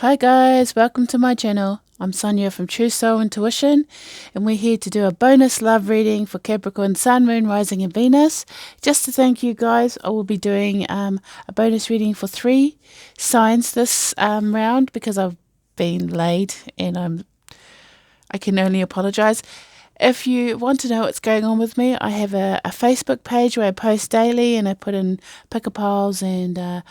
Hi guys, welcome to my channel. I'm Sonia from Truesoulintuition, and we're here to do a bonus love reading for Capricorn, Sun, Moon, Rising and Venus. Just to thank you guys, I will be doing a bonus reading for 3 signs this round because I've been late and I can only apologize. If you want to know what's going on with me, I have a Facebook page where I post daily and I put in picker piles and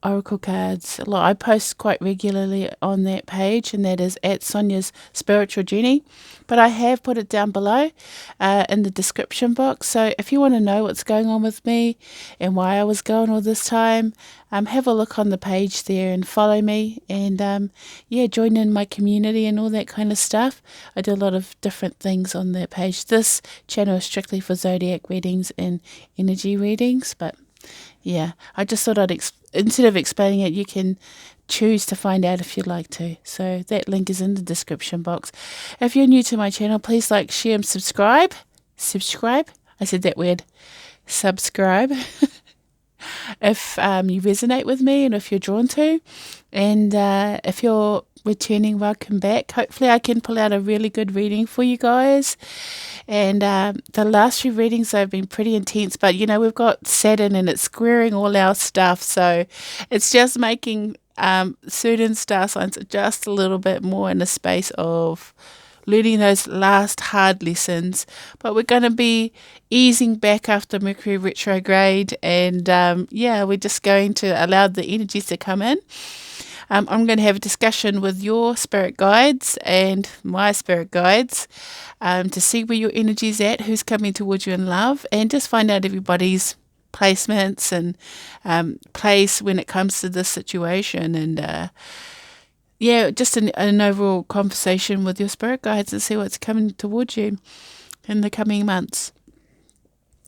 oracle cards. I post quite regularly on that page, and that is at Sonia's Spiritual Journey. But I have put it down below in the description box. So if you want to know what's going on with me and why I was gone all this time, have a look on the page there and follow me. And yeah, join in my community and all that kind of stuff. I do a lot of different things on that page. This channel is strictly for zodiac readings and energy readings, but yeah, I just thought instead of explaining it, you can choose to find out if you'd like to. So that link is in the description box. If you're new to my channel, please like, share and subscribe. Subscribe. I said that word. Subscribe. If you resonate with me and if you're drawn to. And if you're returning, welcome back. Hopefully I can pull out a really good reading for you guys. And the last few readings have been pretty intense, but you know, we've got Saturn and it's squaring all our stuff, so it's just making certain star signs just a little bit more in the space of learning those last hard lessons. But we're going to be easing back after Mercury retrograde, and yeah, we're just going to allow the energies to come in. I'm going to have a discussion with your spirit guides and my spirit guides to see where your energy is at, who's coming towards you in love, and just find out everybody's placements and place when it comes to this situation. And yeah, just an overall conversation with your spirit guides and see what's coming towards you in the coming months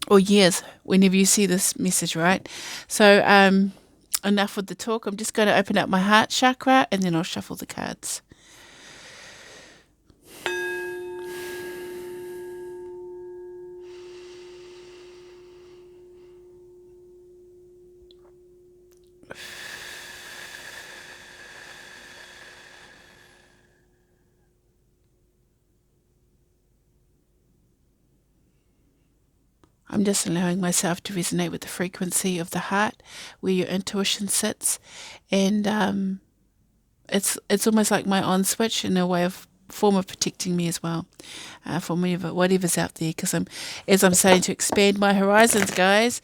or years, whenever you see this message, right? So, enough with the talk. I'm just going to open up my heart chakra and then I'll shuffle the cards. I'm just allowing myself to resonate with the frequency of the heart, where your intuition sits, and it's almost like my on switch in a way of form of protecting me as well, from whatever's out there. Because as I'm starting to expand my horizons, guys,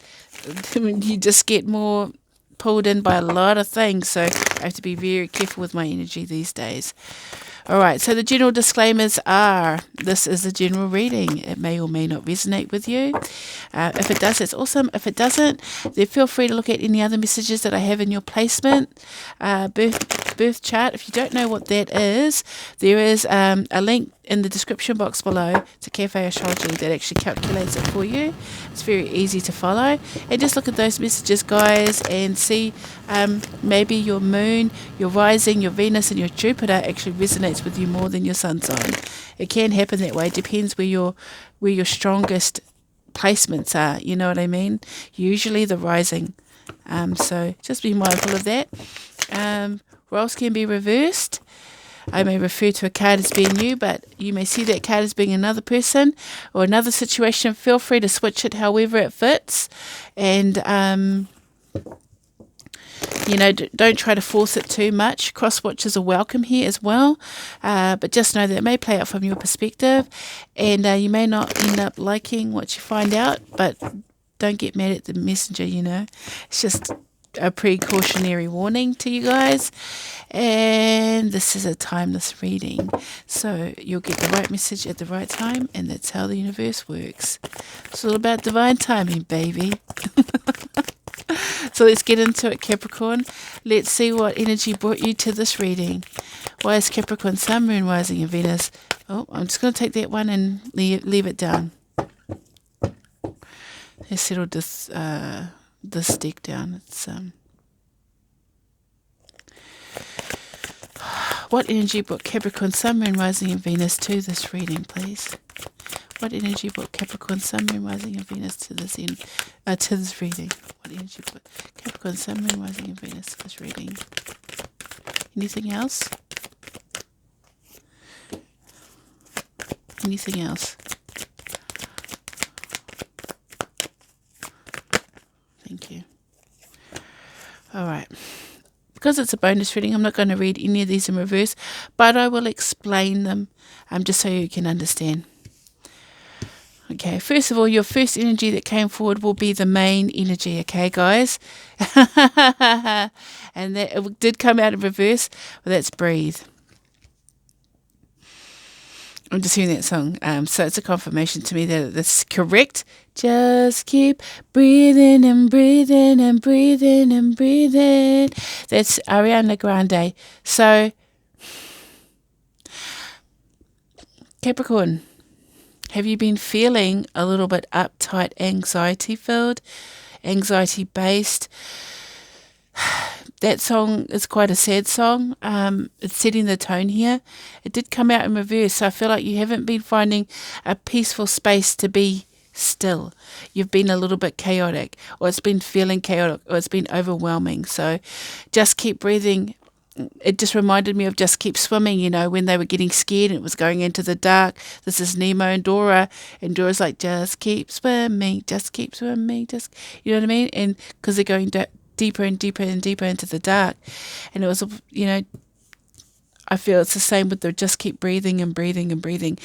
you just get more pulled in by a lot of things. So I have to be very careful with my energy these days. All right, so the general disclaimers are, this is a general reading. It may or may not resonate with you. If it does, it's awesome. If it doesn't, then feel free to look at any other messages that I have in your placement, birth chart. If you don't know what that is, there is a link in the description box below to Cafe Astrology that actually calculates it for you. It's very easy to follow. And just look at those messages, guys, and see maybe your moon, your rising, your Venus and your Jupiter actually resonates with you more than your sun sign. It can happen that way. It depends where your strongest placements are, you know what I mean? Usually the rising. So just be mindful of that. Roles can be reversed. I may refer to a card as being you, but you may see that card as being another person or another situation. Feel free to switch it however it fits. And, you know, don't try to force it too much. Cross watches are welcome here as well. But just know that it may play out from your perspective. And you may not end up liking what you find out, but don't get mad at the messenger, you know. It's just a precautionary warning to you guys. And this is a timeless reading, so you'll get the right message at the right time, and that's how the universe works. It's all about divine timing, baby. So let's get into it, Capricorn. Let's see what energy brought you to this reading. Why is Capricorn, Sun, Moon, Rising and Venus? Oh, I'm just going to take that one and leave it down. Let's settle this deck down. It's what energy brought Capricorn, Sun, Moon, Rising and Venus to this reading, please? What energy brought Capricorn, Sun, Moon, Rising and Venus to this reading? What energy brought Capricorn, Sun, Moon, Rising and Venus to this reading? Anything else? Anything else? Thank you. All right. Because it's a bonus reading, I'm not going to read any of these in reverse, but I will explain them just so you can understand. Okay, first of all, your first energy that came forward will be the main energy, okay, guys? And that it did come out in reverse, but that's breathe. I'm just hearing that song, so it's a confirmation to me that that's correct. Just keep breathing and breathing and breathing and breathing. That's Ariana Grande. So, Capricorn, have you been feeling a little bit uptight, anxiety-filled, anxiety-based? That song is quite a sad song. It's setting the tone here. It did come out in reverse, so I feel like you haven't been finding a peaceful space to be still. You've been a little bit chaotic, or it's been feeling chaotic, or it's been overwhelming. So just keep breathing. It just reminded me of Just Keep Swimming, you know, when they were getting scared and it was going into the dark. This is Nemo and Dora. And Dora's like, just keep swimming, just keep swimming, just, you know what I mean? And because they're going deeper and deeper and deeper into the dark. And it was, you know, I feel it's the same with the just keep breathing and breathing and breathing.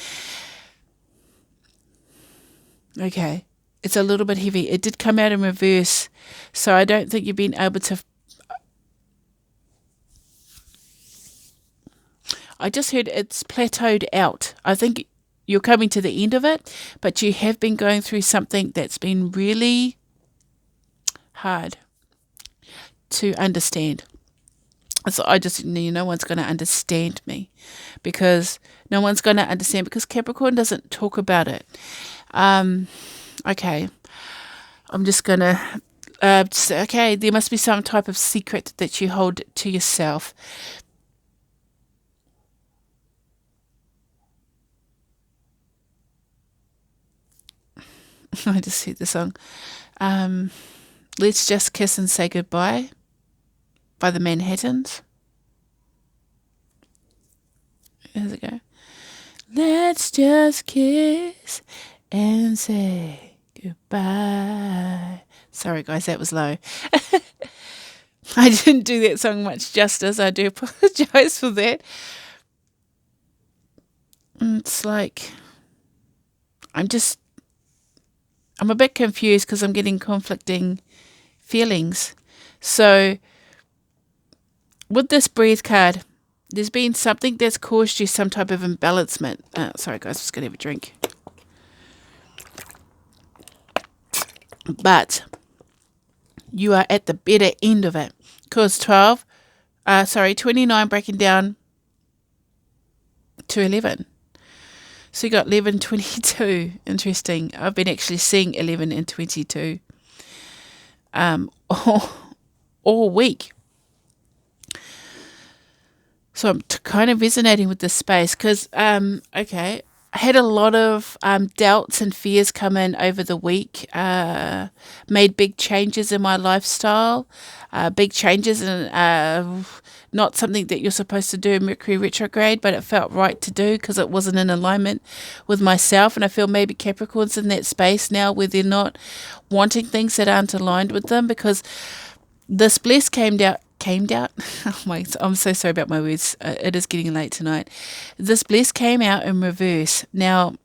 Okay. It's a little bit heavy. It did come out in reverse. So I don't think you've been able to... I just heard it's plateaued out. I think you're coming to the end of it, but you have been going through something that's been really hard to understand. So I just knew no one's going to understand me, because no one's going to understand, because Capricorn doesn't talk about it. Okay. I'm just going to say, okay, there must be some type of secret that you hold to yourself. I just see the song. Let's Just Kiss and Say Goodbye by the Manhattans. How's it go? Let's just kiss and say goodbye. Sorry, guys, that was low. I didn't do that song much justice. I do apologize for that. It's like, I'm a bit confused because I'm getting conflicting feelings. So, with this breathe card, there's been something that's caused you some type of imbalancement. Sorry, guys, I'm just going to have a drink. But you are at the better end of it. Because 29 breaking down to 11. So you got 11, 22. Interesting. I've been actually seeing 11 and 22 all week. So I'm kind of resonating with this space because, okay, I had a lot of doubts and fears come in over the week, made big changes in my lifestyle, big changes in not something that you're supposed to do in Mercury retrograde, but it felt right to do because it wasn't in alignment with myself. And I feel maybe Capricorn's in that space now where they're not wanting things that aren't aligned with them, because this bliss came out. Oh my! I'm so sorry about my words. It is getting late tonight. This bliss came out in reverse. Now,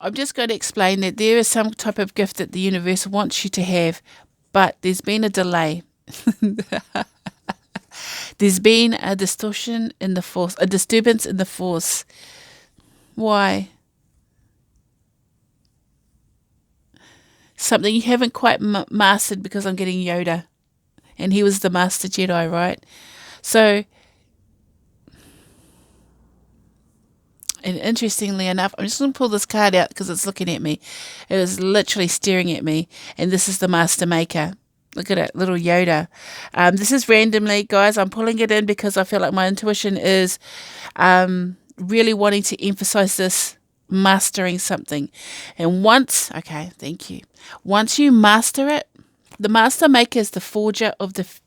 I'm just going to explain that there is some type of gift that the universe wants you to have, but there's been a delay. There's been a distortion in the force, a disturbance in the force. Why? Something you haven't quite mastered, because I'm getting Yoda. And he was the Master Jedi, right? So, and interestingly enough, I'm just going to pull this card out because it's looking at me. It was literally staring at me. And this is the Master Maker. Look at it, little Yoda. This is randomly, guys. I'm pulling it in because I feel like my intuition is really wanting to emphasize this, mastering something. And okay, thank you. Once you master it, the Master Maker is the forger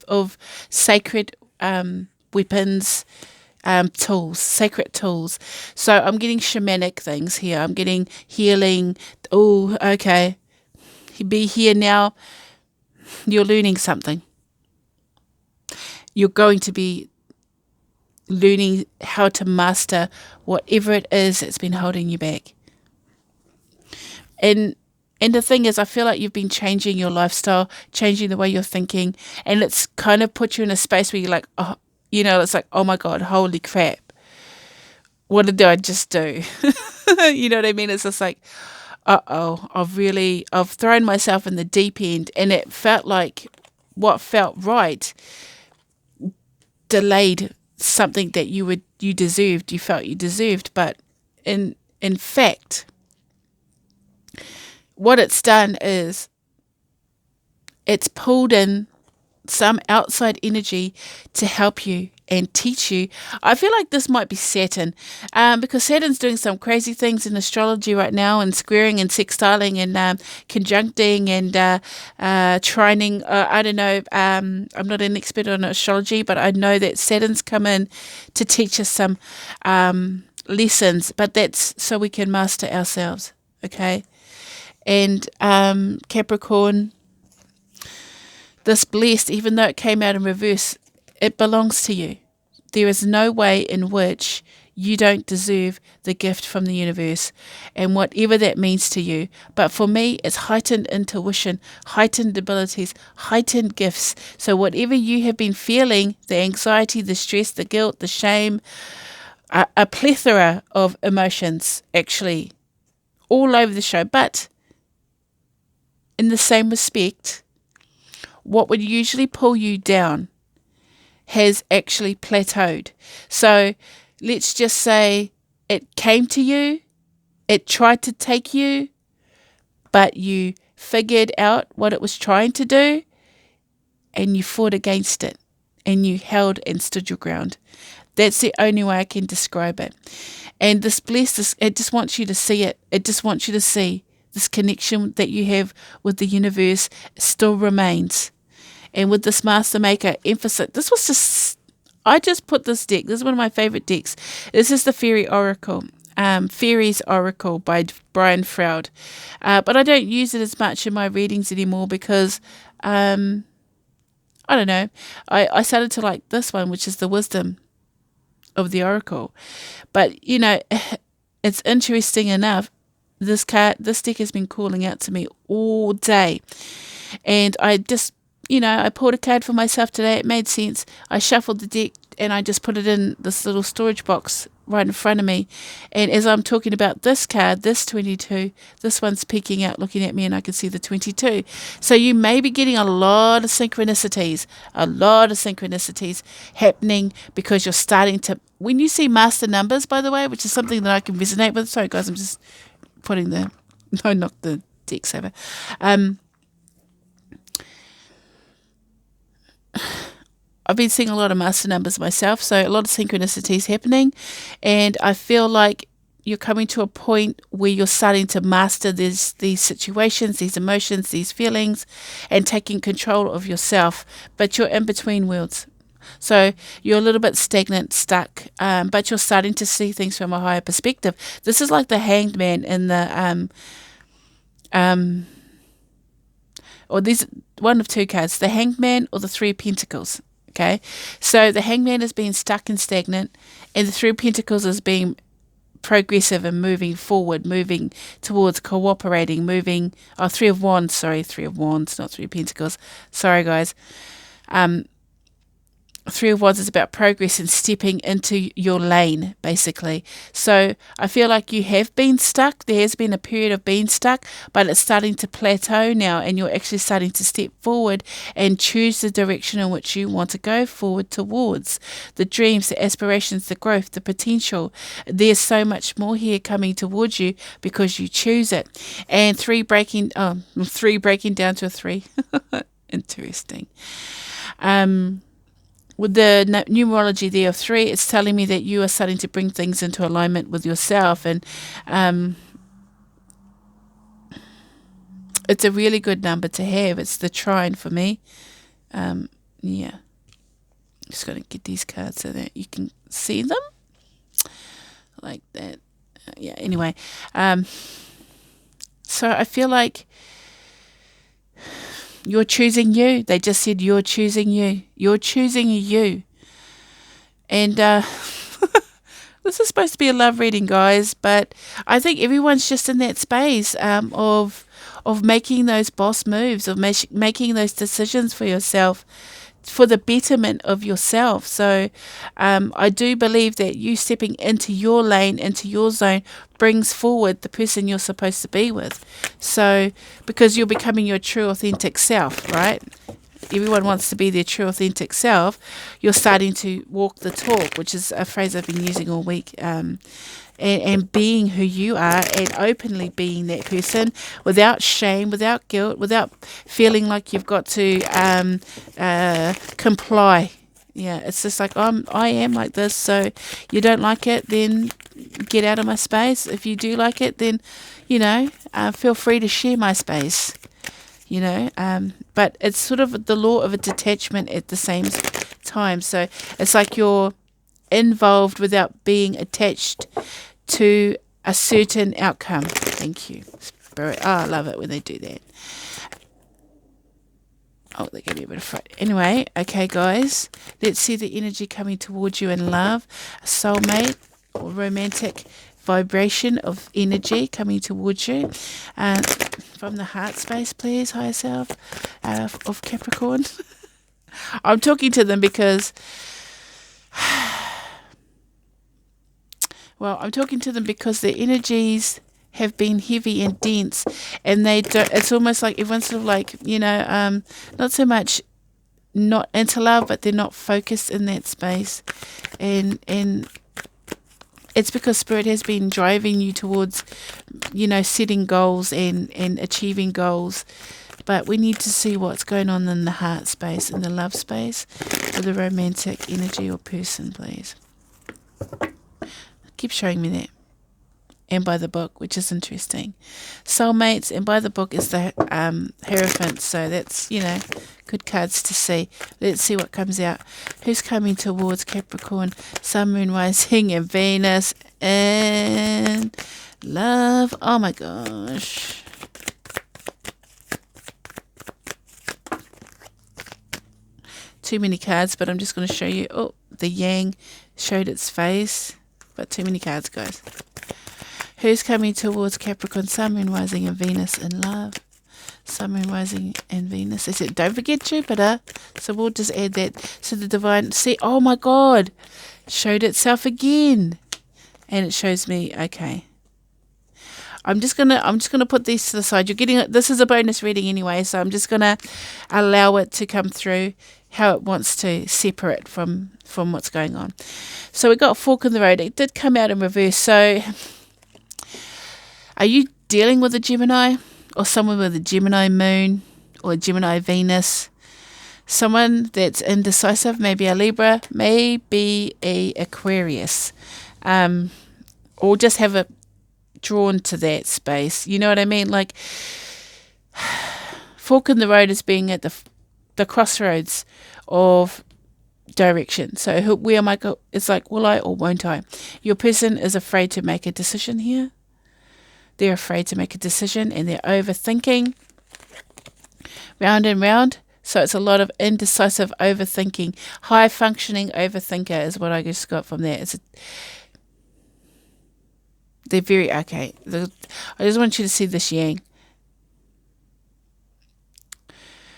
of sacred weapons, tools, sacred tools. So I'm getting shamanic things here. I'm getting healing. Oh, okay. Be here now. You're learning something. You're going to be learning how to master whatever it is that's been holding you back. And the thing is, I feel like you've been changing your lifestyle, changing the way you're thinking, and it's kind of put you in a space where you're like, oh, it's like, oh my God, holy crap. What did I just do? You know what I mean? It's just like, I've thrown myself in the deep end, and it felt like what felt right delayed something that you felt you deserved. But in fact, what it's done is it's pulled in some outside energy to help you and teach you. I feel like this might be Saturn, because Saturn's doing some crazy things in astrology right now, and squaring and sextiling and conjuncting and trining. I don't know. I'm not an expert on astrology, but I know that Saturn's come in to teach us some lessons, but that's so we can master ourselves. Okay. And Capricorn, this blessed, even though it came out in reverse, it belongs to you. There is no way in which you don't deserve the gift from the universe, and whatever that means to you. But for me, it's heightened intuition, heightened abilities, heightened gifts. So whatever you have been feeling, the anxiety, the stress, the guilt, the shame, a plethora of emotions actually all over the show. But in the same respect, what would usually pull you down has actually plateaued. So let's just say it came to you, it tried to take you, but you figured out what it was trying to do, and you fought against it, and you held and stood your ground. That's the only way I can describe it. And this blessed, it just wants you to see it. It just wants you to see this connection that you have with the universe still remains. And with this Master Maker emphasis, I just put this deck. This is one of my favorite decks. This is the Fairy Oracle, Fairies Oracle by Brian Froud. But I don't use it as much in my readings anymore because, I don't know. I started to like this one, which is the Wisdom of the Oracle. But, it's interesting enough. This deck has been calling out to me all day. And I just, I pulled a card for myself today. It made sense. I shuffled the deck and I just put it in this little storage box right in front of me. And as I'm talking about this card, this 22, this one's peeking out, looking at me, and I can see the 22. So you may be getting a lot of synchronicities happening because you're starting to, when you see master numbers, by the way, which is something that I can resonate with. Sorry, guys, I'm just putting knock the decks over. I've been seeing a lot of master numbers myself, so a lot of synchronicities happening, and I feel like you're coming to a point where you're starting to master these situations, these emotions, these feelings, and taking control of yourself, but you're in between worlds. So you're a little bit stagnant, stuck, but you're starting to see things from a higher perspective. This is like the Hanged Man in the or these one of two cards, the Hanged Man or the Three of Pentacles. Okay, so the Hanged Man is being stuck and stagnant, and the Three of Pentacles is being progressive and moving forward, moving towards cooperating, Three of Wands, not Three of Pentacles. Sorry, guys. Three of Wands is about progress and stepping into your lane, basically. So I feel like you have been stuck. There has been a period of being stuck, but it's starting to plateau now, and you're actually starting to step forward and choose the direction in which you want to go forward towards. The dreams, the aspirations, the growth, the potential. There's so much more here coming towards you because you choose it. And three breaking down to a 3. Interesting. With the numerology there of 3, it's telling me that you are starting to bring things into alignment with yourself, and it's a really good number to have. It's the trine for me. Yeah. just going to get these cards so that you can see them like that. Yeah, anyway. So I feel like you're choosing you. They just said you're choosing you. You're choosing you. And this is supposed to be a love reading, guys, but I think everyone's just in that space of making those boss moves, of making those decisions for yourself, for the betterment of yourself. So I do believe that you stepping into your lane, into your zone, brings forward the person you're supposed to be with. So because you're becoming your true authentic self, right? Everyone wants to be their true authentic self. You're starting to walk the talk, which is a phrase I've been using all week. And being who you are, and openly being that person without shame, without guilt, without feeling like you've got to comply. Yeah, it's just like I am like this, so you don't like it, then get out of my space. If you do like it, then, feel free to share my space. But it's sort of the law of a detachment at the same time. So it's like you're involved without being attached to a certain outcome. Thank you, Spirit. Oh, I love it when they do that. Oh, they gave me a bit of fright. Anyway, okay, guys. Let's see the energy coming towards you in love. A soulmate or romantic vibration of energy coming towards you. From the heart space, please, higher self of Capricorn. I'm talking to them because... Well, I'm talking to them because their energies have been heavy and dense, and they don't. It's almost like everyone's sort of like, not so much not into love, but they're not focused in that space, and it's because Spirit has been driving you towards, setting goals and achieving goals. But we need to see what's going on in the heart space, in the love space, for the romantic energy or person, please. Keep showing me that. And by the book, which is interesting. Soulmates, and by the book is the Hierophant. So that's, good cards to see. Let's see what comes out. Who's coming towards Capricorn? Sun, Moon, Rising, and Venus. And love. Oh my gosh. Too many cards, but I'm just going to show you. Oh, the Yang showed its face. But too many cards, guys. Who's coming towards Capricorn? Sun, Moon, Rising, and Venus in love. Sun, Moon, Rising, and Venus. They said, don't forget Jupiter. So we'll just add that. So the divine, see, oh my God, showed itself again. And it shows me, okay. I'm just gonna put these to the side. You're getting, this is a bonus reading anyway, so I'm just gonna allow it to come through how it wants to separate from what's going on. So we got fork in the road. It did come out in reverse. So are you dealing with a Gemini or someone with a Gemini moon or a Gemini Venus? Someone that's indecisive, maybe a Libra, maybe a Aquarius, or just have a drawn to that space. You know what I mean? Like, fork in the road is being at the crossroads of direction. So where am I go? It's like, will I or won't I? Your person is afraid to make a decision here. They're afraid to make a decision, and they're overthinking round and round. So it's a lot of indecisive overthinking. High functioning overthinker is what I just got from there. They're very, okay. I just want you to see this Yang.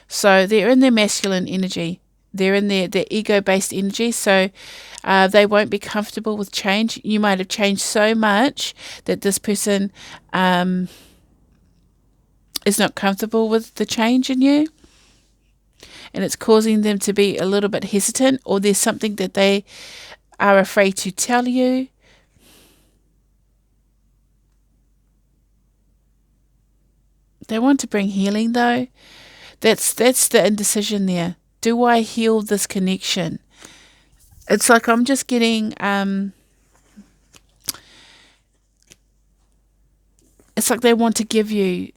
So they're in their masculine energy. They're in their ego-based energy. So they won't be comfortable with change. You might have changed so much that this person is not comfortable with the change in you. And it's causing them to be a little bit hesitant, or there's something that they are afraid to tell you. They want to bring healing, though. That's the indecision there. Do I heal this connection? It's like I'm just getting... it's like they want to give you...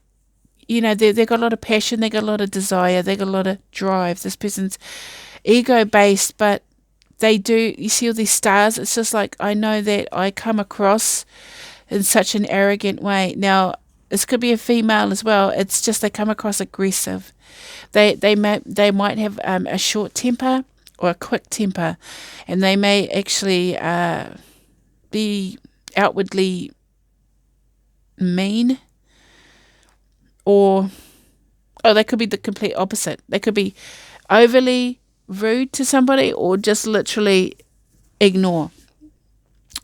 they've got a lot of passion. They got a lot of desire. They got a lot of drive. This person's ego-based, but they do, you see all these stars, it's just like, I know that I come across in such an arrogant way. Now, this could be a female as well. It's just they come across aggressive. They might have a short temper or a quick temper, and they may actually be outwardly mean, or they could be the complete opposite. They could be overly rude to somebody, or just literally ignore.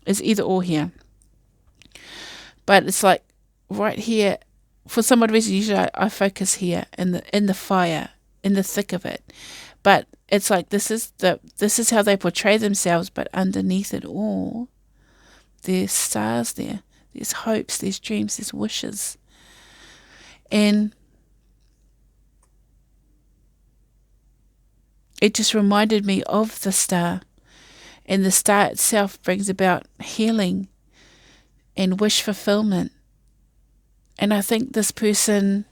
It's either or here. But it's like right here, for some odd reason, usually I focus here in the fire, in the thick of it. But it's like this is how they portray themselves, but underneath it all, there's stars there. There's hopes, there's dreams, there's wishes. And it just reminded me of the star. And the star itself brings about healing and wish fulfillment. And I think this person,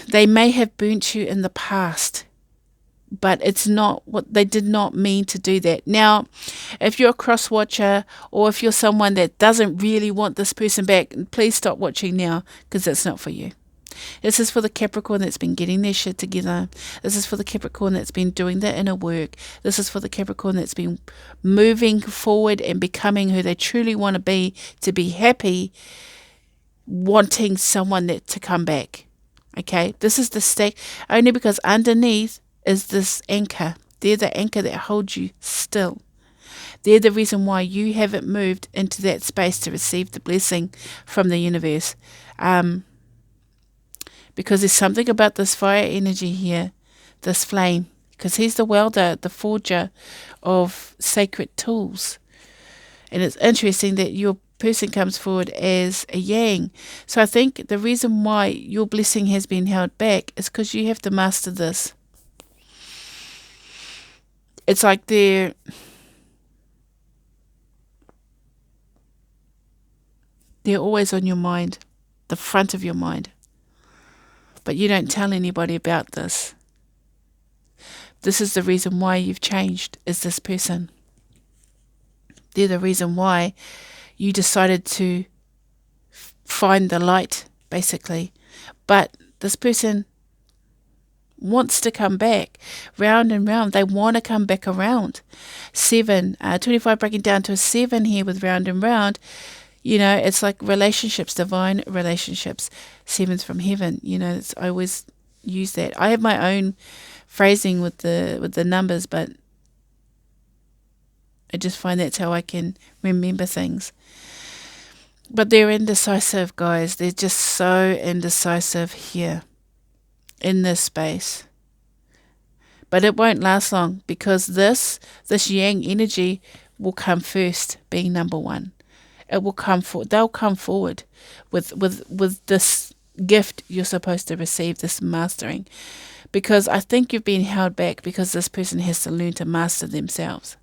they may have burnt you in the past, but it's not what they did not mean to do that. Now, if you're a cross watcher, or if you're someone that doesn't really want this person back, please stop watching now, because it's not for you. This is for the Capricorn that's been getting their shit together. This is for the Capricorn that's been doing their inner work. This is for the Capricorn that's been moving forward and becoming who they truly want to be happy, wanting someone to come back. Okay, this is the stake, only because underneath is this anchor. They're the anchor that holds you still. They're the reason why you haven't moved into that space to receive the blessing from the universe. Because there's something about this fire energy here, this flame, because he's the welder, the forger of sacred tools. And it's interesting that your person comes forward as a yang. So I think the reason why your blessing has been held back is because you have to master this. It's like they're always on your mind, the front of your mind. But you don't tell anybody about this. This is the reason why you've changed, is this person. They're the reason why you decided to find the light, basically. But this person wants to come back round and round. They want to come back around. 25 breaking down to a 7 here with round and round. You know, it's like relationships, divine relationships. 7's from heaven. You know, I always use that. I have my own phrasing with the numbers, but I just find that's how I can remember things. But they're indecisive, guys. They're just so indecisive here in this space. But it won't last long, because this yang energy will come first, being number one. It will come forward. They'll come forward with this gift you're supposed to receive, this mastering. Because I think you've been held back because this person has to learn to master themselves.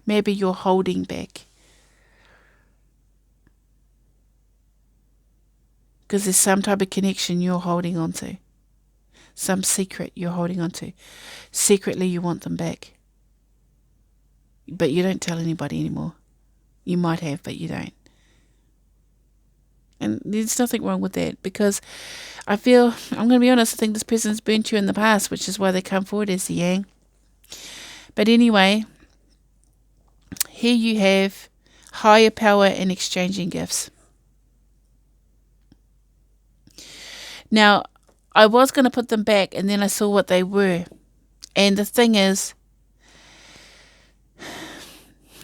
Maybe you're holding back. Because there's some type of connection you're holding on to. Some secret you're holding on to. Secretly you want them back. But you don't tell anybody anymore. You might have, but you don't. And there's nothing wrong with that, because I feel, I'm going to be honest, I think this person's burnt you in the past, which is why they come forward as the yang. But anyway, here you have higher power and exchanging gifts. Now, I was going to put them back, and then I saw what they were. And the thing is,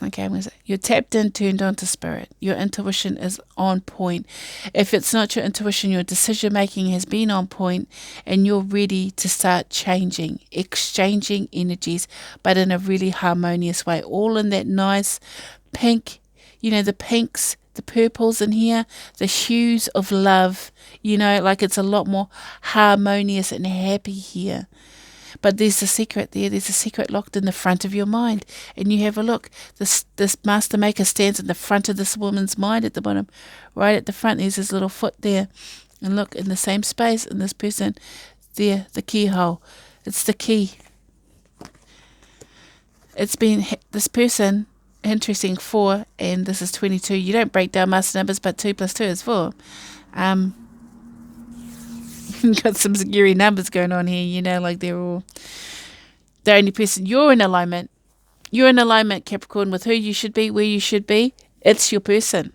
okay, I'm going to say, you're tapped in, turned on to spirit. Your intuition is on point. If it's not your intuition, your decision making has been on point, and you're ready to start changing, exchanging energies, but in a really harmonious way. All in that nice pink, you know, the pinks, the purples in here, the hues of love, you know, like it's a lot more harmonious and happy here. But there's a secret there. There's a secret locked in the front of your mind. And you have a look. This master maker stands in the front of this woman's mind at the bottom. Right at the front, there's his little foot there. And look, in the same space, in this person, there, the keyhole. It's the key. it's been this person, interesting, 4, and this is 22. You don't break down master numbers, but 2 plus 2 is 4. Got some scary numbers going on here, you know, like they're all the only person. You're in alignment. You're in alignment, Capricorn, with who you should be, where you should be. It's your person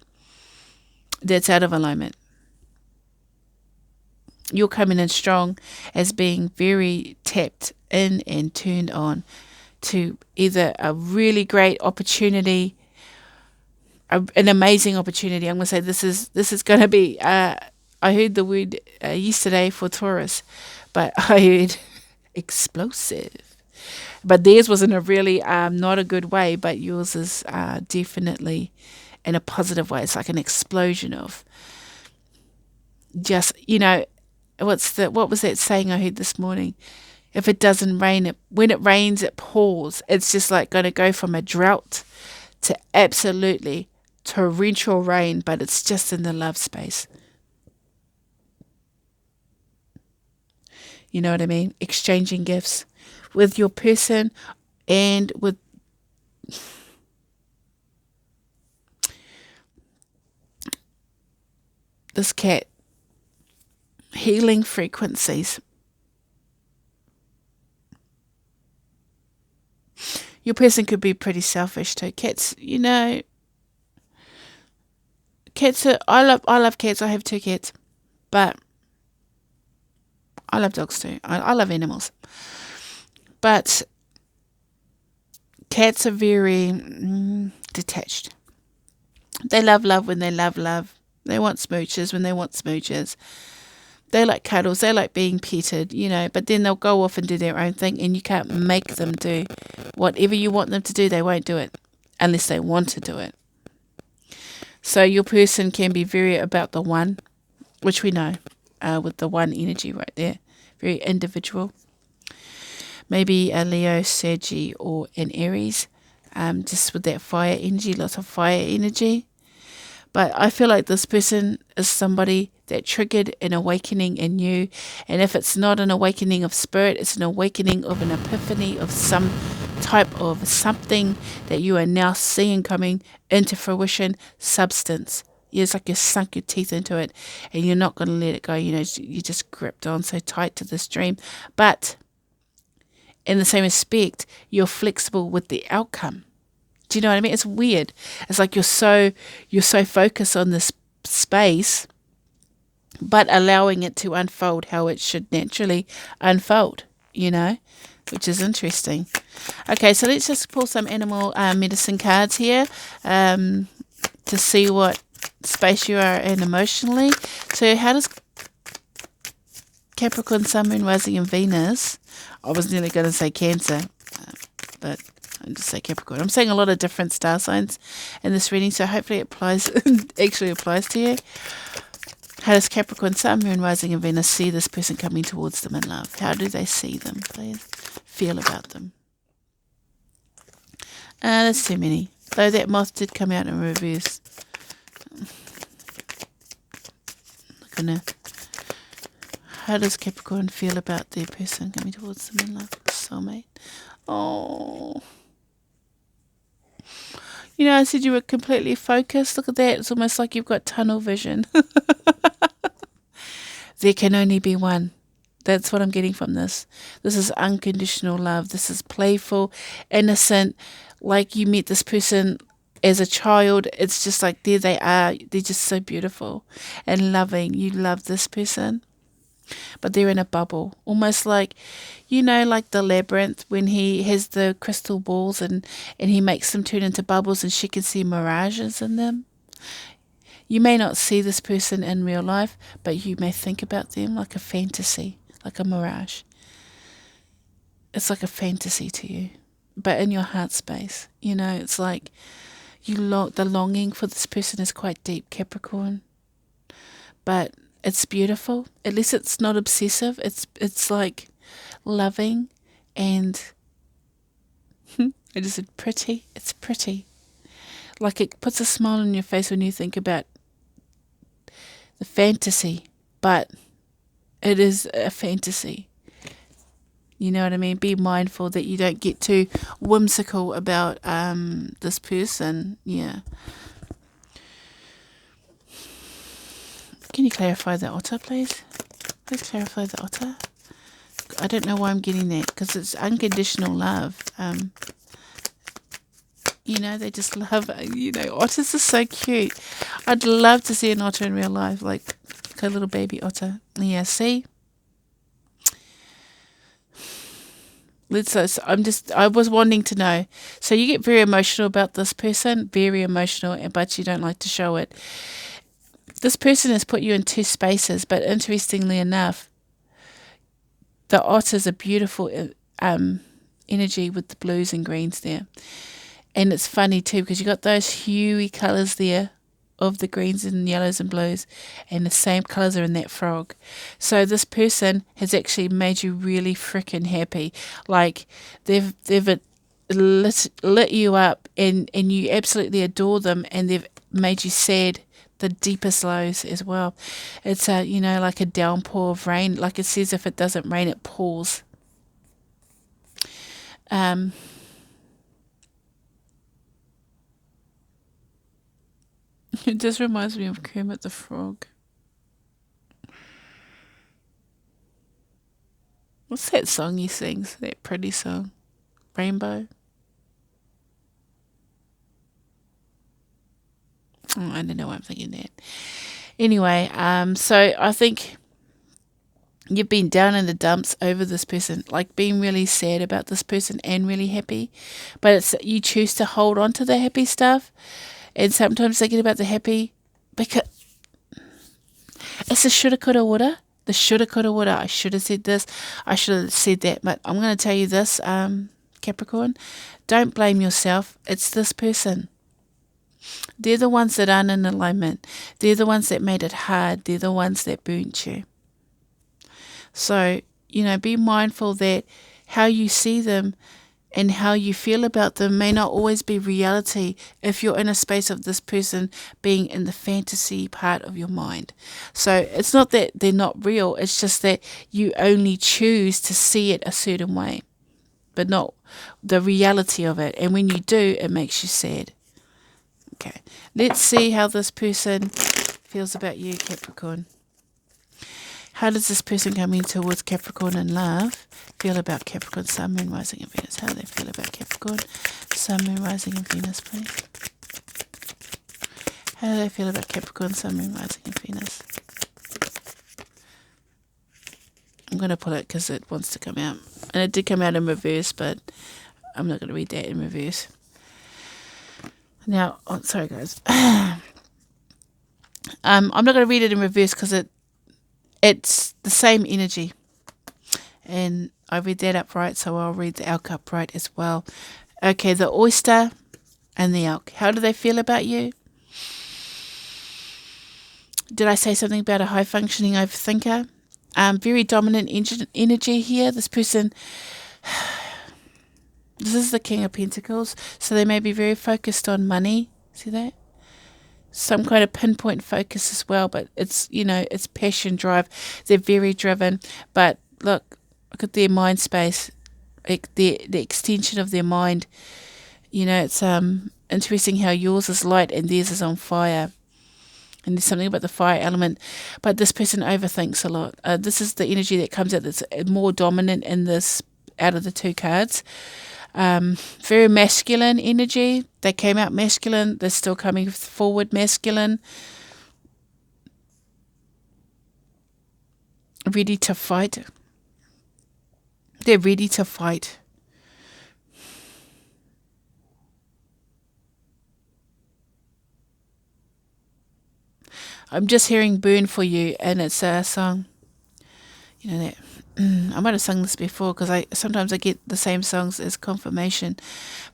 that's out of alignment. You're coming in strong as being very tapped in and turned on to either a really great opportunity, an amazing opportunity. I'm going to say this is going to be, I heard the word yesterday for Taurus, but I heard explosive. But theirs was in a really not a good way, but yours is definitely in a positive way. It's like an explosion of just, you know, what was that saying I heard this morning? If it doesn't rain, when it rains, it pours. It's just like going to go from a drought to absolutely torrential rain, but it's just in the love space. You know what I mean? Exchanging gifts with your person and with this cat. Healing frequencies. Your person could be pretty selfish too. Cats, you know, cats are, I love cats. I have 2 cats, but I love dogs too. I love animals, but cats are very detached. They love when they love love. They want smooches when they want smooches. They like cuddles. They like being petted, you know, but then they'll go off and do their own thing, and you can't make them do whatever you want them to do. They won't do it unless they want to do it. So your person can be very about the one, which we know with the one energy right there. Very individual. Maybe a Leo, Sergi, or an Aries, just with that fire energy, lots of fire energy. But I feel like this person is somebody that triggered an awakening in you. And if it's not an awakening of spirit, it's an awakening of an epiphany of some type of something that you are now seeing coming into fruition, substance. It's like you sunk your teeth into it and you're not going to let it go. You know, you just gripped on so tight to this dream. But in the same respect, you're flexible with the outcome. Do you know what I mean? It's weird. It's like you're so focused on this space, but allowing it to unfold how it should naturally unfold, you know, which is interesting. Okay, so let's just pull some animal medicine cards here to see what space you are in emotionally. So how does Capricorn, Sun, Moon, Rising and Venus, I was nearly going to say Cancer, but I'll just say Capricorn. I'm saying a lot of different star signs in this reading, so hopefully it actually applies to you. How does Capricorn, Sun, Moon, Rising and Venus see this person coming towards them in love? How do they see them? They feel about them? That's too many. Though that moth did come out in reverse. How does Capricorn feel about their person coming towards them in love? Soulmate. Oh. You know, I said you were completely focused. Look at that. It's almost like you've got tunnel vision. There can only be one. That's what I'm getting from this. This is unconditional love. This is playful, innocent. Like you met this person as a child. It's just like there they are. They're just so beautiful and loving. You love this person. But they're in a bubble, almost like, you know, like the labyrinth when he has the crystal balls and he makes them turn into bubbles and she can see mirages in them. You may not see this person in real life, but you may think about them like a fantasy, like a mirage. It's like a fantasy to you, but in your heart space, you know, it's like the longing for this person is quite deep, Capricorn, but it's beautiful. At least it's not obsessive. It's like loving and I just said pretty. It's pretty. Like it puts a smile on your face when you think about the fantasy, but it is a fantasy. You know what I mean? Be mindful that you don't get too whimsical about this person. Yeah. Can you clarify the otter, please? Please clarify the otter. I don't know why I'm getting that, because it's unconditional love. You know, they just love, otters are so cute. I'd love to see an otter in real life, like a little baby otter. Yeah, see? I was wanting to know. So you get very emotional about this person, very emotional, but you don't like to show it. This person has put you in two spaces, but interestingly enough, the otter's a beautiful energy with the blues and greens there. And it's funny too, because you got those huey colours there of the greens and yellows and blues, and the same colours are in that frog. So this person has actually made you really freaking happy. Like they've lit you up, and you absolutely adore them, and they've made you sad, the deepest lows as well. It's like a downpour of rain. Like it says, if it doesn't rain, it pours. It just reminds me of Kermit the Frog. What's that song he sings? That pretty song? Rainbow? Oh, I don't know why I'm thinking that. Anyway, so I think you've been down in the dumps over this person, like being really sad about this person and really happy. But it's you choose to hold on to the happy stuff. And sometimes thinking about the happy, because it's the shoulda, coulda, woulda. The shoulda, coulda, woulda. I should have said this. I should have said that. But I'm going to tell you this, Capricorn. Don't blame yourself. It's this person. They're the ones that aren't in alignment. They're the ones that made it hard. They're the ones that burnt you. So, be mindful that how you see them and how you feel about them may not always be reality if you're in a space of this person being in the fantasy part of your mind. So it's not that they're not real, it's just that you only choose to see it a certain way, but not the reality of it. And when you do, it makes you sad. Okay, let's see how this person feels about you, Capricorn. How does this person coming towards Capricorn in love feel about Capricorn, Sun, Moon, Rising, and Venus? How do they feel about Capricorn, Sun, Moon, Rising, and Venus, please? How do they feel about Capricorn, Sun, Moon, Rising, and Venus? I'm going to pull it because it wants to come out. And it did come out in reverse, but I'm not going to read that in reverse. Now, sorry guys. I'm not going to read it in reverse because it's the same energy. And I read that upright, so I'll read the elk upright as well. Okay, the oyster and the elk. How do they feel about you? Did I say something about a high-functioning overthinker? Very dominant energy here. This person, this is the King of Pentacles, so they may be very focused on money. See that? Some kind of pinpoint focus as well, but it's, it's passion, drive. They're very driven, but look at their mind space, like the extension of their mind. It's interesting how yours is light and theirs is on fire. And there's something about the fire element, but this person overthinks a lot. This is the energy that comes out that's more dominant in this out of the two cards. Very masculine energy. They came out masculine. They're still coming forward masculine. Ready to fight. They're ready to fight. I'm just hearing Burn for You, and it's a song. That I might have sung this before because sometimes I get the same songs as confirmation,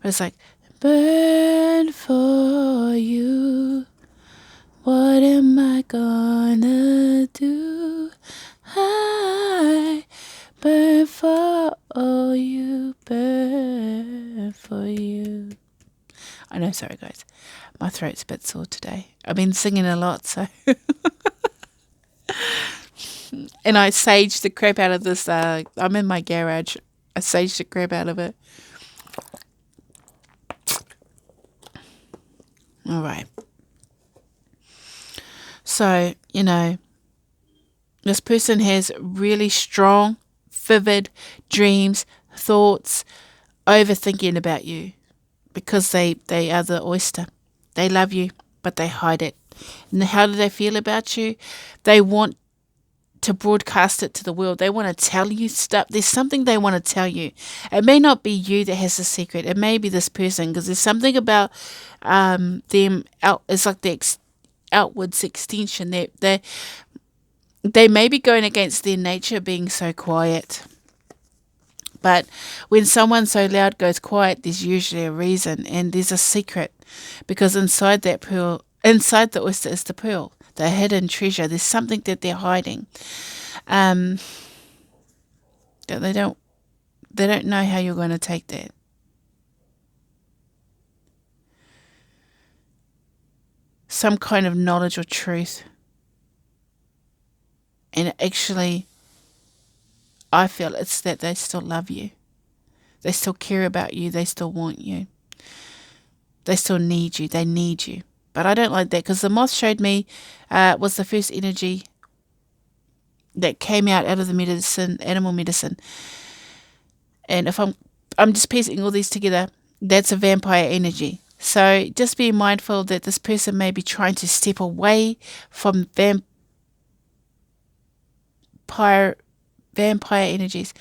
but it's like, burn for you, what am I gonna do? I burn for you, burn for you. I know, sorry guys, my throat's a bit sore today. I've been singing a lot, so and I saged the crap out of this. I'm in my garage I saged the crap out of it. All right. So, this person has really strong, vivid dreams, thoughts, overthinking about you because they are the oyster. They love you, but they hide it. And how do they feel about you? They want to broadcast it to the world. They want to tell you stuff. There's something they want to tell you. It may not be you that has the secret. It may be this person, because there's something about them out. It's like the outwards extension. They may be going against their nature, being so quiet. But when someone so loud goes quiet, there's usually a reason, and there's a secret, because inside that pearl, inside the oyster is the pearl, the hidden treasure. There's something that they're hiding. That they don't know how you're going to take that. Some kind of knowledge or truth. And actually, I feel it's that they still love you. They still care about you. They still want you. They still need you. They need you. But I don't like that, because the moth showed me was the first energy that came out of the medicine, animal medicine. And if I'm just piecing all these together, that's a vampire energy. So just be mindful that this person may be trying to step away from vampire energies,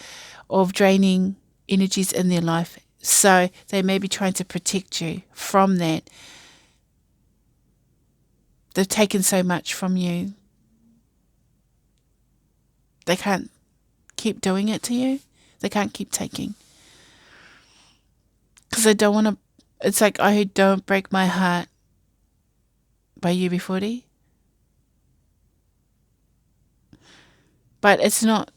of draining energies in their life. So they may be trying to protect you from that. They've taken so much from you. They can't keep doing it to you. They can't keep taking. Because they don't want to. It's like, I heard Don't Break My Heart by UB40. But it's not.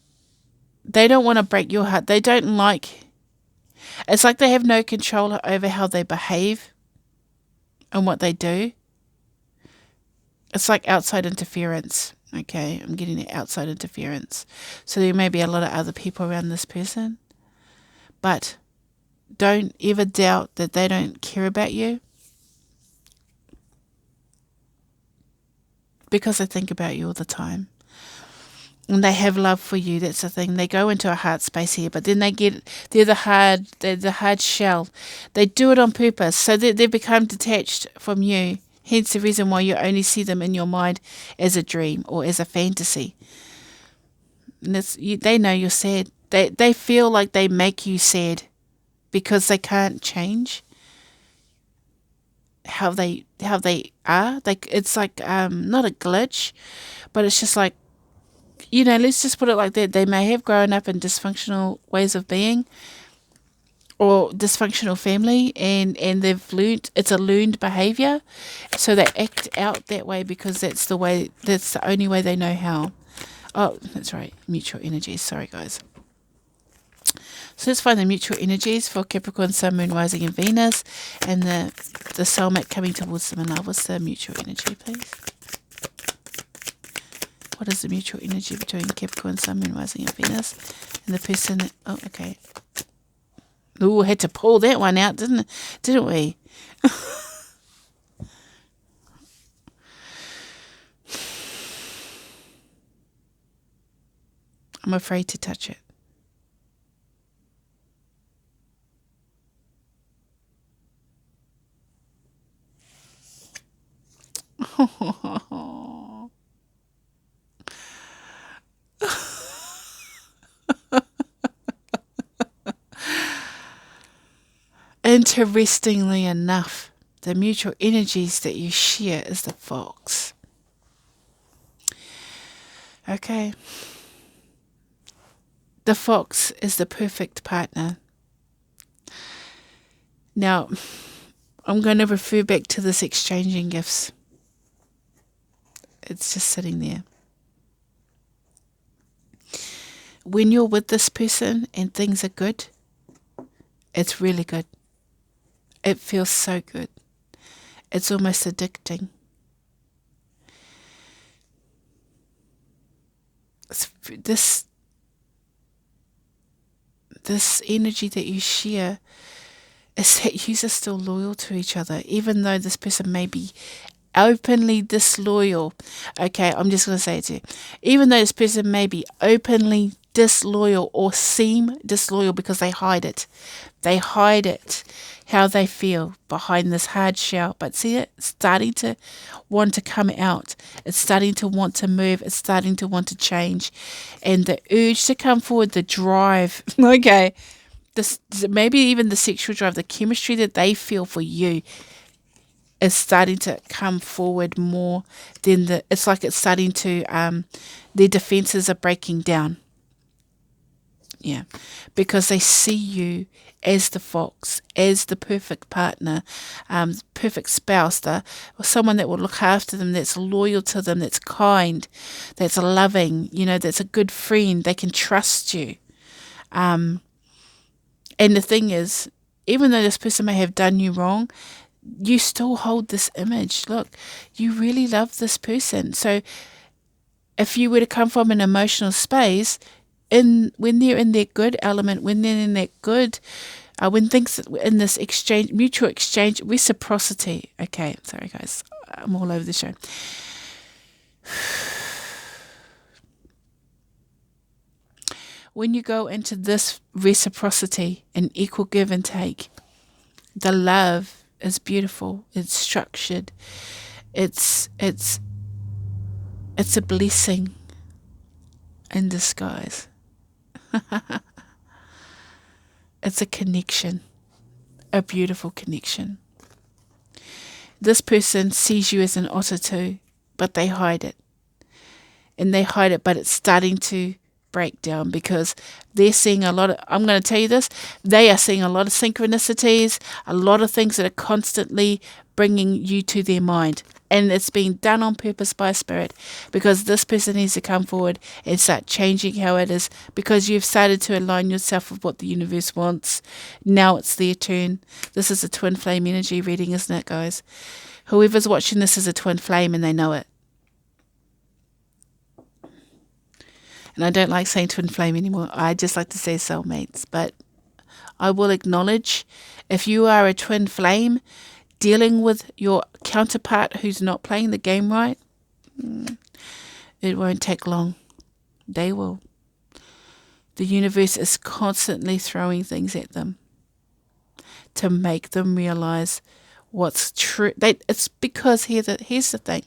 They don't want to break your heart. They don't like. It's like they have no control over how they behave and what they do. It's like outside interference. Okay, I'm getting it, outside interference. So there may be a lot of other people around this person. But don't ever doubt that they don't care about you, because they think about you all the time. And they have love for you. That's the thing. They go into a heart space here, but then they're the hard shell. They do it on purpose, so that they become detached from you. Hence the reason why you only see them in your mind as a dream or as a fantasy. And they know you're sad. They feel like they make you sad, because they can't change how they are. It's like not a glitch, but it's just like, let's just put it like that. They may have grown up in dysfunctional ways of being, or dysfunctional family, and they've learned, it's a learned behavior, so they act out that way because that's the only way they know how. Oh, that's right, mutual energies. Sorry, guys. So let's find the mutual energies for Capricorn, Sun, Moon, Rising, and Venus, and the soulmate coming towards them in love. What's the mutual energy, please? What is the mutual energy between Capricorn, Sun, Moon, Rising, and Venus, and the person that... Oh, okay. Ooh, had to pull that one out, didn't we? I'm afraid to touch it. Interestingly enough, the mutual energies that you share is the fox. Okay. The fox is the perfect partner. Now, I'm going to refer back to this exchanging gifts. It's just sitting there. When you're with this person and things are good, it's really good. It feels so good. It's almost addicting. This this energy that you share is that you are still loyal to each other, even though this person may be openly disloyal. Okay, I'm just going to say it to you. Even though this person may be openly disloyal or seem disloyal because they hide it. They hide it, how they feel behind this hard shell. But see it? It's starting to want to come out. It's starting to want to move. It's starting to want to change. And the urge to come forward, the drive, okay, this maybe even the sexual drive, the chemistry that they feel for you is starting to come forward more than it's like it's starting to, their defenses are breaking down. Yeah, because they see you as the fox, as the perfect partner, perfect spouse, someone that will look after them, that's loyal to them, that's kind, that's loving, that's a good friend. They can trust you. And the thing is, even though this person may have done you wrong, you still hold this image. Look, you really love this person. So if you were to come from an emotional space, when they're in their good element, when they're in that good, when things in this exchange, mutual exchange, reciprocity. Okay, sorry guys, I'm all over the show. When you go into this reciprocity and equal give and take, the love is beautiful. It's structured. It's a blessing in disguise. It's a connection, a beautiful connection. This person sees you as an otter too, but they hide it. And they hide it, but it's starting to break down because they're seeing a lot of, I'm going to tell you this, they are seeing a lot of synchronicities, a lot of things that are constantly bringing you to their mind. And it's being done on purpose by Spirit because this person needs to come forward and start changing how it is because you've started to align yourself with what the universe wants. Now it's their turn. This is a twin flame energy reading, isn't it, guys? Whoever's watching this is a twin flame and they know it. And I don't like saying twin flame anymore. I just like to say soulmates. But I will acknowledge if you are a twin flame dealing with your counterpart who's not playing the game right, it won't take long. They will. The universe is constantly throwing things at them to make them realize what's true. It's because here's the thing.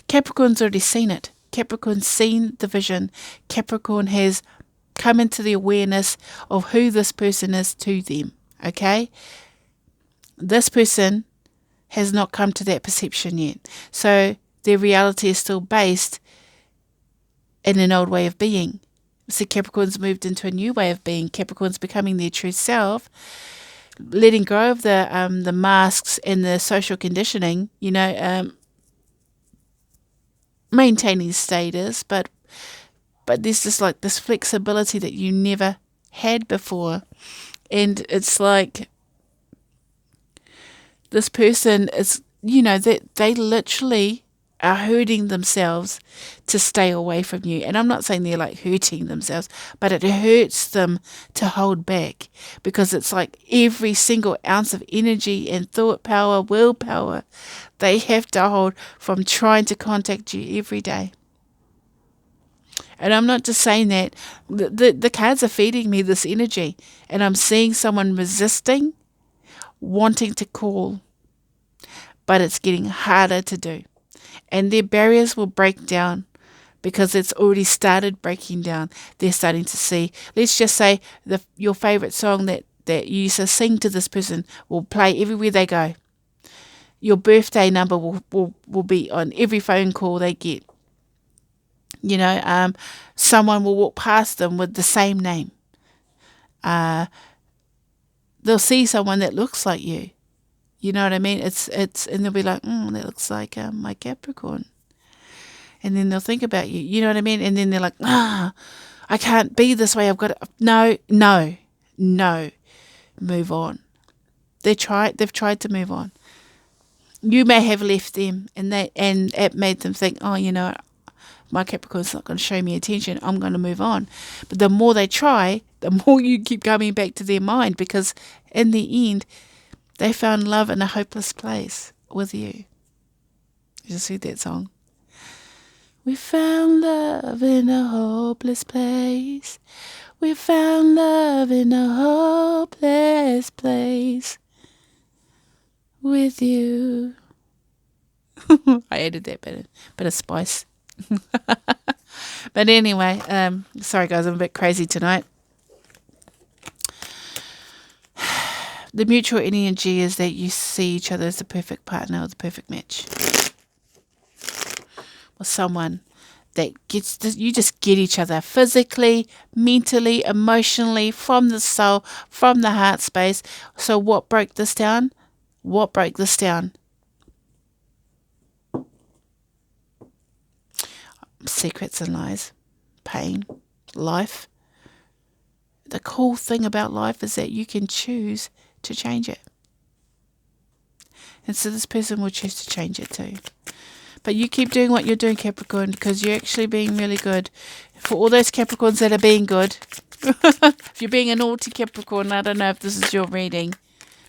Capricorn's already seen it. Capricorn's seen the vision. Capricorn has come into the awareness of who this person is to them. Okay? This person has not come to that perception yet. So their reality is still based in an old way of being. So Capricorn's moved into a new way of being. Capricorn's becoming their true self, letting go of the masks and the social conditioning, maintaining status, but there's just like this flexibility that you never had before. And it's like this person is, they literally are hurting themselves to stay away from you. And I'm not saying they're like hurting themselves, but it hurts them to hold back because it's like every single ounce of energy and thought power, willpower, they have to hold from trying to contact you every day. And I'm not just saying that. The cards are feeding me this energy. And I'm seeing someone resisting, wanting to call. But it's getting harder to do. And their barriers will break down because it's already started breaking down. They're starting to see. Let's just say your favourite song that you used to sing to this person will play everywhere they go. Your birthday number will be on every phone call they get. Someone will walk past them with the same name. They'll see someone that looks like you. You know what I mean? It's and they'll be like, that looks like my Capricorn. And then they'll think about you. You know what I mean? And then they're like, I can't be this way. I've got to. No. Move on. They've tried to move on. You may have left them, and it made them think, my Capricorn's not going to show me attention. I'm going to move on. But the more they try, the more you keep coming back to their mind, because in the end, they found love in a hopeless place with you. You just heard that song? We found love in a hopeless place. We found love in a hopeless place with you. I added that bit of spice. But anyway, sorry guys, I'm a bit crazy tonight. The mutual energy is that you see each other as the perfect partner or the perfect match. Or someone that you just get each other physically, mentally, emotionally, from the soul, from the heart space. So what broke this down? What broke this down? Secrets and lies, pain, life. The cool thing about life is that you can choose to change it. And so this person will choose to change it too. But you keep doing what you're doing, Capricorn, because you're actually being really good. For all those Capricorns that are being good, if you're being a naughty Capricorn, I don't know if this is your reading.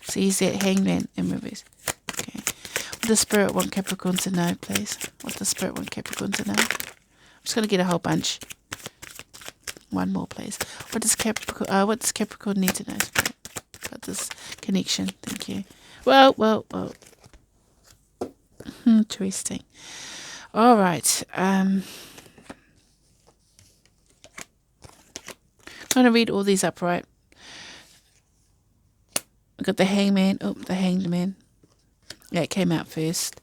So he's that hangman in movies. Okay. What does Spirit want Capricorn to know, please? What does Spirit want Capricorn to know? I'm just going to get a whole bunch. One more, please. What does Capricorn need to know, Spirit? About this connection. Thank you. Well. Interesting. All right. I'm going to read all these up, right? I've got the hangman. Oh, the hanged man. Yeah, it came out first.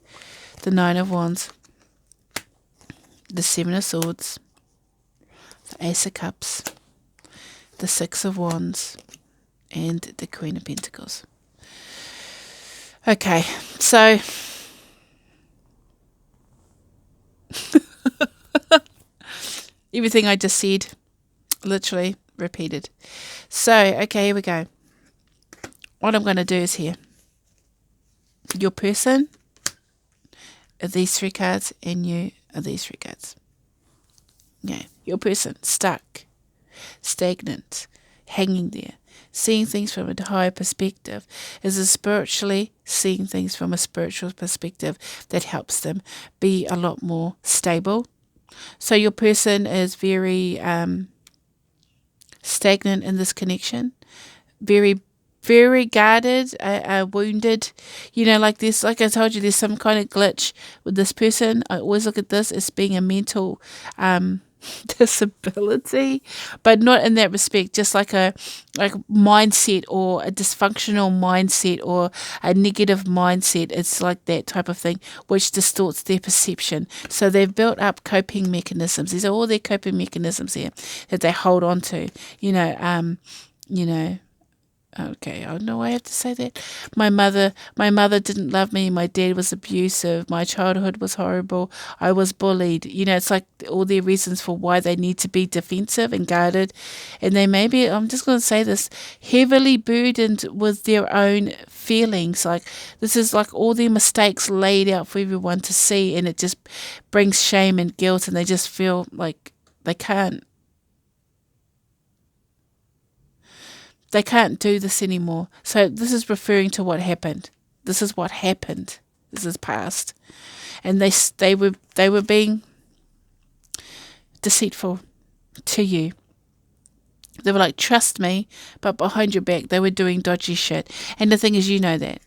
The 9 of Wands. The 7 of Swords. The Ace of Cups. The 6 of Wands. And the Queen of Pentacles. Okay, so everything I just said, literally repeated. So, okay, here we go. What I'm going to do is here. Your person are these 3 cards, and you are these 3 cards. Yeah, your person, stuck, stagnant, hanging there, seeing things from a higher perspective, is spiritually seeing things from a spiritual perspective that helps them be a lot more stable. So your person is very stagnant in this connection, very guarded, wounded. You know, like this, like I told you, there's some kind of glitch with this person. I always look at this as being a mental disability, but not in that respect, just like a mindset, or a dysfunctional mindset, or a negative mindset. It's like that type of thing which distorts their perception. So they've built up coping mechanisms. These are all their coping mechanisms here that they hold on to. Okay, I know I have to say that. My mother didn't love me. My dad was abusive. My childhood was horrible. I was bullied. You know, it's like all their reasons for why they need to be defensive and guarded. And they may be, I'm just going to say this, heavily burdened with their own feelings. Like, this is like all their mistakes laid out for everyone to see, and it just brings shame and guilt, and they just feel like they can't do this anymore. So this is referring to what happened. This is what happened. This is past. And they were being deceitful to you. They were like, trust me, but behind your back they were doing dodgy shit. And the thing is, you know that.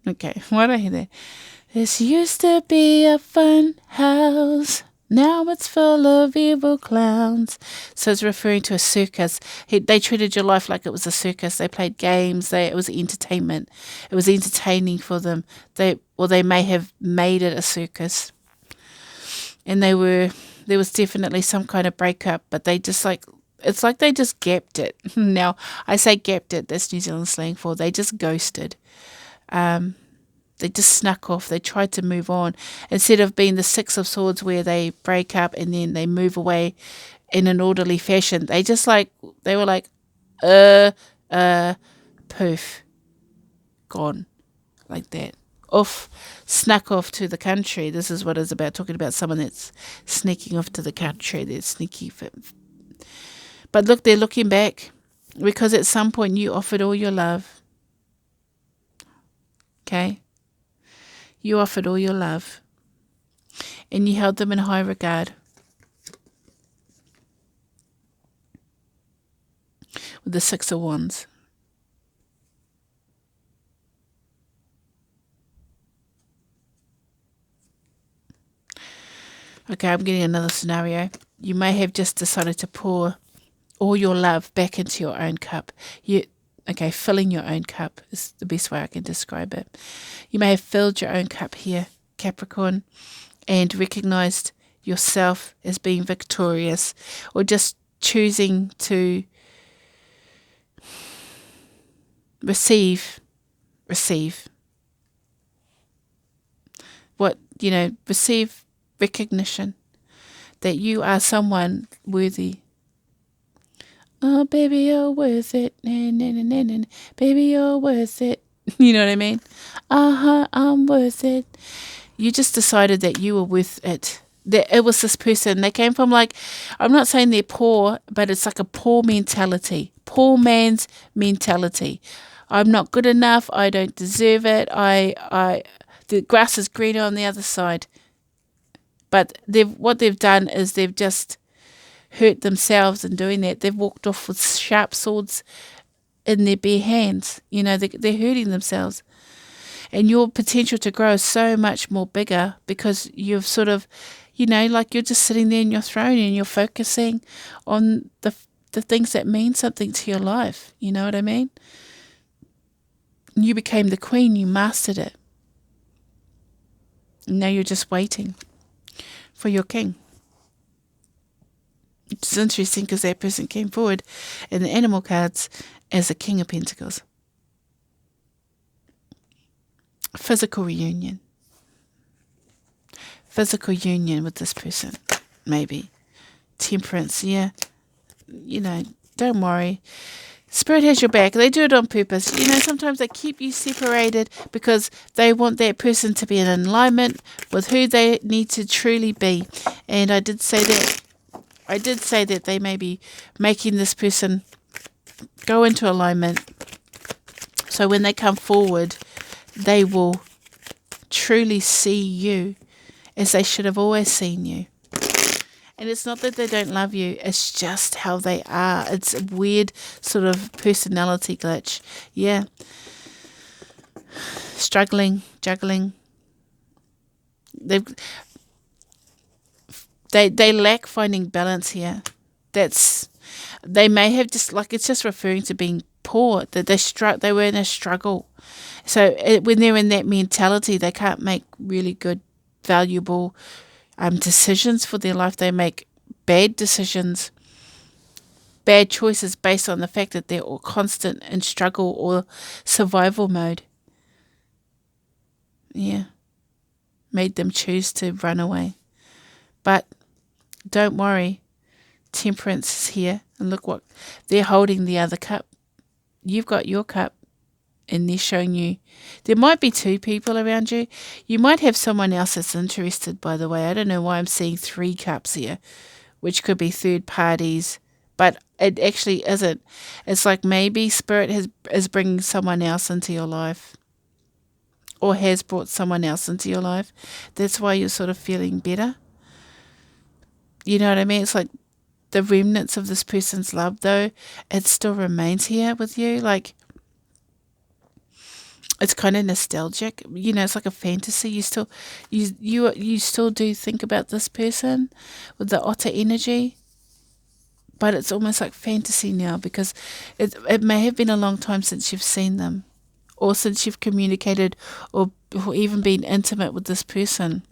Okay, why did I hear that? This used to be a fun house. Now it's full of evil clowns. So it's referring to a circus. They treated your life like it was a circus. They played games. It was entertainment. It was entertaining for them. They may have made it a circus. And there was definitely some kind of breakup, but they just it's like they just gapped it. Now, I say gapped it, that's New Zealand slang for they just ghosted. They just snuck off. They tried to move on. Instead of being the 6 of Swords where they break up and then they move away in an orderly fashion, they were like, poof, gone, like that. snuck off to the country. This is what it's about, talking about someone that's sneaking off to the country. They're sneaky. But look, they're looking back because at some point you offered all your love. Okay? You offered all your love. And you held them in high regard. With the Six of Wands. Okay, I'm getting another scenario. You may have just decided to pour all your love back into your own cup. Filling your own cup is the best way I can describe it. You may have filled your own cup here, Capricorn, and recognized yourself as being victorious, or just choosing to receive recognition that you are someone worthy. Oh, baby, you're worth it. Na, na, na, na, na. Baby, you're worth it. You know what I mean? I'm worth it. You just decided that you were worth it. That it was this person. They came from, like, I'm not saying they're poor, but it's like a poor mentality. Poor man's mentality. I'm not good enough. I don't deserve it. The grass is greener on the other side. But what they've done is they've just hurt themselves in doing that. They've walked off with sharp swords in their bare hands. You know, they're hurting themselves. And your potential to grow is so much more bigger because you've sort of, like you're just sitting there in your throne and you're focusing on the things that mean something to your life. You know what I mean? You became the queen. You mastered it. And now you're just waiting for your king. It's interesting because that person came forward in the animal cards as a King of Pentacles. Physical union. Physical union with this person, maybe. Temperance, yeah. Don't worry. Spirit has your back. They do it on purpose. Sometimes they keep you separated because they want that person to be in alignment with who they need to truly be. And I did say that they may be making this person go into alignment. So when they come forward, they will truly see you as they should have always seen you. And it's not that they don't love you, it's just how they are. It's a weird sort of personality glitch. Yeah. Struggling, juggling. They lack finding balance here. They may have just, like, it's just referring to being poor, that they were in a struggle. So when they're in that mentality, they can't make really good, valuable decisions for their life. They make bad decisions, bad choices based on the fact that they're all constant in struggle or survival mode. Yeah. Made them choose to run away. But don't worry. Temperance is here. And look what they're holding, the other cup. You've got your cup. And they're showing you. There might be two people around you. You might have someone else that's interested, by the way. I don't know why I'm seeing 3 cups here, which could be third parties. But it actually isn't. It's like maybe Spirit is bringing someone else into your life. Or has brought someone else into your life. That's why you're sort of feeling better. You know what I mean? It's like the remnants of this person's love, though, it still remains here with you. Like, it's kind of nostalgic. It's like a fantasy. You still do think about this person with the otter energy. But it's almost like fantasy now because it may have been a long time since you've seen them. Or since you've communicated or even been intimate with this person.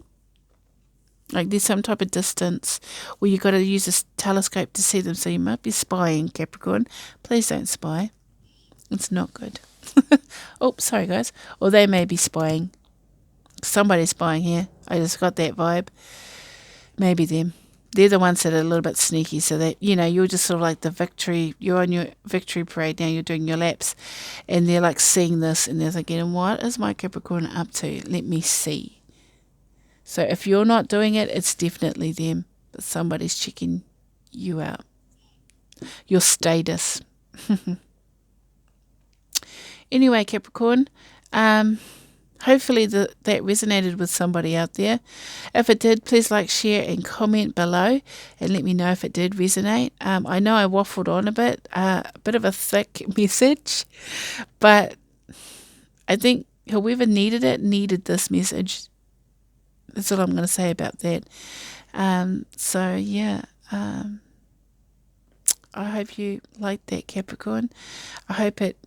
Like there's some type of distance where you've got to use a telescope to see them. So you might be spying, Capricorn. Please don't spy. It's not good. Oh, sorry guys. Or they may be spying. Somebody's spying here. I just got that vibe. Maybe them. they're the ones that are a little bit sneaky, so that, you know, you're just sort of like the victory, you're on your victory parade now, you're doing your laps, and they're like seeing this and they're thinking, what is my Capricorn up to? Let me see. So if you're not doing it, it's definitely them, but somebody's checking you out, your status. Anyway, Capricorn, hopefully that resonated with somebody out there. If it did, please like, share, and comment below, and let me know if it did resonate. I know I waffled on a bit of a thick message, but I think whoever needed it needed this message. That's all I'm going to say about that. So yeah, I hope you liked that, Capricorn. I hope it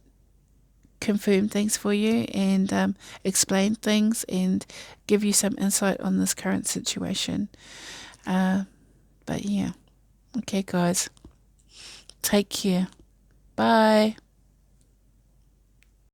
confirm things for you and explain things and give you some insight on this current situation. But yeah, okay guys, take care, bye.